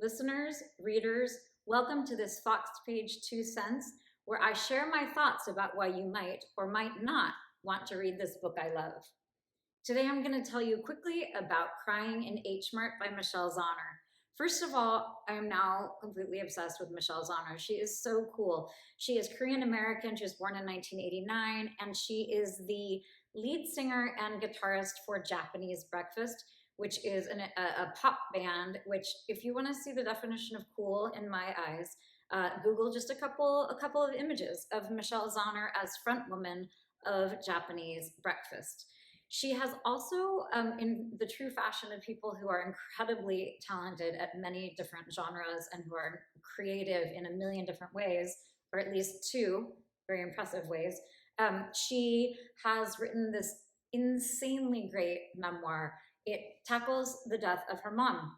Listeners, readers, welcome to this Fox Page 2 cents, where I share my thoughts about why you might or might not want to read this book I love. Today I'm going to tell you quickly about Crying in H Mart by Michelle Zauner. First of all, I am now completely obsessed with Michelle Zauner. She is so cool. She is Korean American. She was born in 1989, and she is the lead singer and guitarist for Japanese Breakfast, which is a pop band, which, if you want to see the definition of cool in my eyes, Google just a couple of images of Michelle Zauner as frontwoman of Japanese Breakfast. She has also, in the true fashion of people who are incredibly talented at many different genres and who are creative in a million different ways, or at least two very impressive ways, she has written this insanely great memoir. It tackles the death of her mom.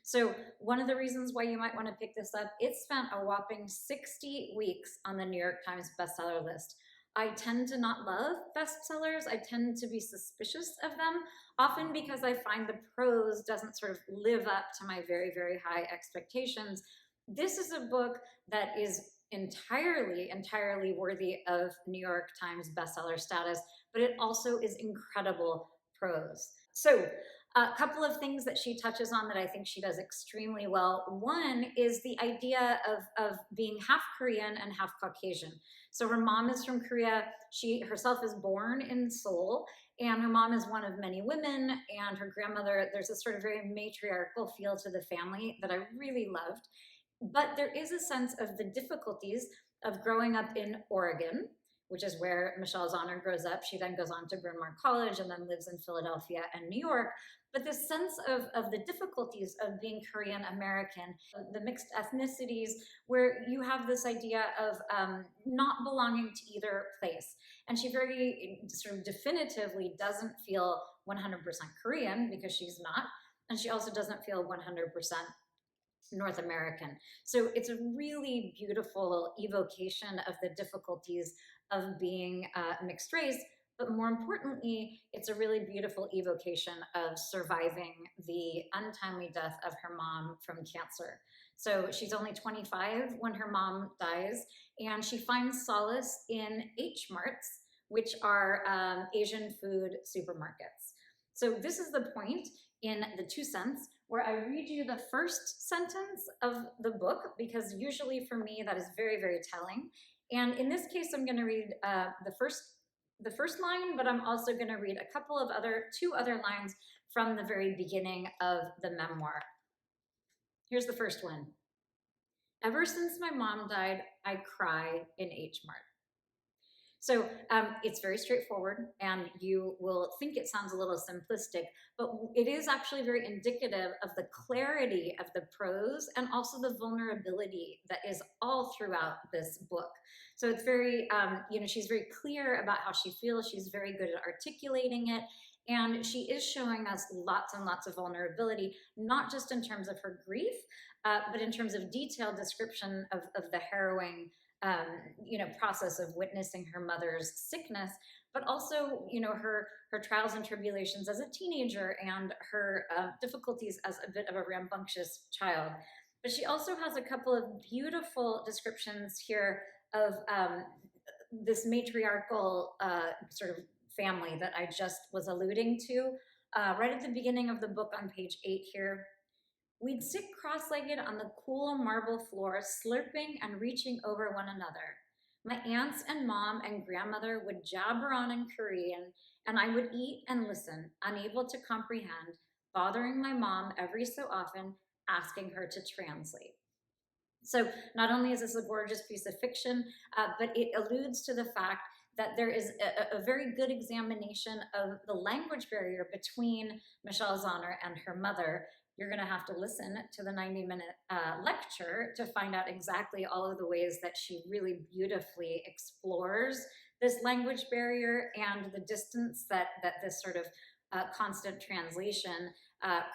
So one of the reasons why you might want to pick this up, it spent a whopping 60 weeks on the New York Times bestseller list. I tend to not love bestsellers. I tend to be suspicious of them, often because I find the prose doesn't sort of live up to my very, very high expectations. This is a book that is entirely worthy of New York Times bestseller status, but it also is incredible prose. So a couple of things that she touches on that I think she does extremely well. One is the idea of being half Korean and half Caucasian. So her mom is from Korea. She herself is born in Seoul, and her mom is one of many women, and her grandmother, there's a sort of very matriarchal feel to the family that I really loved. But there is a sense of the difficulties of growing up in Oregon, which is where Michelle Zauner grows up. She then goes on to Bryn Mawr College and then lives in Philadelphia and New York. But this sense of the difficulties of being Korean American, the mixed ethnicities, where you have this idea of not belonging to either place. And she very sort of definitively doesn't feel 100% Korean because she's not. And she also doesn't feel 100% North American. So it's a really beautiful evocation of the difficulties of being mixed race, but more importantly, it's a really beautiful evocation of surviving the untimely death of her mom from cancer. So she's only 25 when her mom dies, and she finds solace in H Marts, which are Asian food supermarkets. So this is the point in the 2 cents where I read you the first sentence of the book, because usually for me that is very, very telling. And in this case, I'm going to read the first line, but I'm also going to read two other lines from the very beginning of the memoir. Here's the first one. Ever since my mom died, I cry in H Mart. So it's very straightforward, and you will think it sounds a little simplistic, but it is actually very indicative of the clarity of the prose and also the vulnerability that is all throughout this book. So it's very, she's very clear about how she feels. She's very good at articulating it. And she is showing us lots and lots of vulnerability, not just in terms of her grief, but in terms of detailed description of the harrowing process of witnessing her mother's sickness, but also, her trials and tribulations as a teenager and her difficulties as a bit of a rambunctious child. But she also has a couple of beautiful descriptions here of this matriarchal sort of family that I just was alluding to. Right at the beginning of the book on page 8 here, we'd sit cross-legged on the cool marble floor, slurping and reaching over one another. My aunts and mom and grandmother would jabber on in Korean, and I would eat and listen, unable to comprehend, bothering my mom every so often, asking her to translate. So not only is this a gorgeous piece of fiction, but it alludes to the fact that there is a very good examination of the language barrier between Michelle Zauner and her mother. You're going to have to listen to the 90-minute lecture to find out exactly all of the ways that she really beautifully explores this language barrier and the distance that this sort of constant translation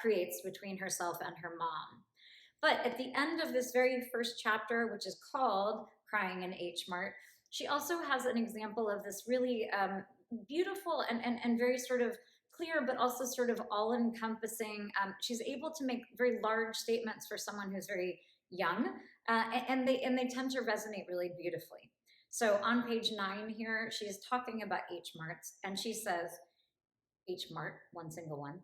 creates between herself and her mom. But at the end of this very first chapter, which is called Crying in H Mart, she also has an example of this really beautiful and very sort of clear, but also sort of all-encompassing. She's able to make very large statements for someone who's very young, and they tend to resonate really beautifully. So on page 9 here, she is talking about H Marts, and she says, H Mart, one single one.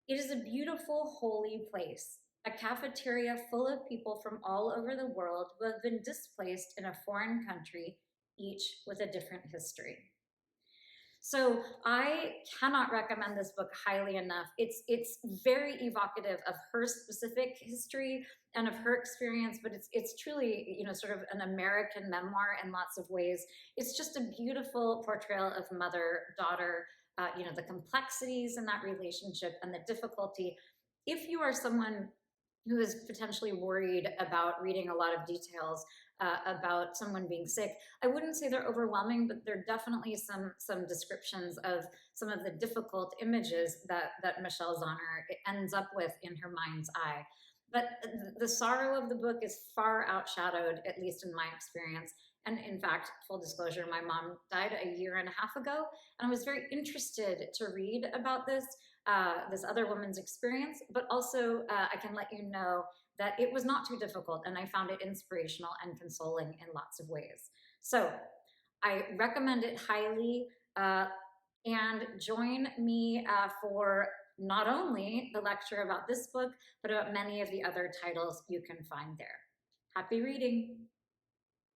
It is a beautiful, holy place, a cafeteria full of people from all over the world who have been displaced in a foreign country, each with a different history. So I cannot recommend this book highly enough. It's very evocative of her specific history and of her experience, but it's truly, sort of an American memoir in lots of ways. It's just a beautiful portrayal of mother daughter, the complexities in that relationship and the difficulty. If you are someone who is potentially worried about reading a lot of details about someone being sick, I wouldn't say they're overwhelming, but there are definitely some descriptions of some of the difficult images that Michelle Zauner ends up with in her mind's eye. But the sorrow of the book is far outshadowed, at least in my experience. And in fact, full disclosure, my mom died a year and a half ago, and I was very interested to read about this other woman's experience, but also I can let you know that it was not too difficult, and I found it inspirational and consoling in lots of ways. So I recommend it highly, and join me for not only the lecture about this book, but about many of the other titles you can find there. Happy reading!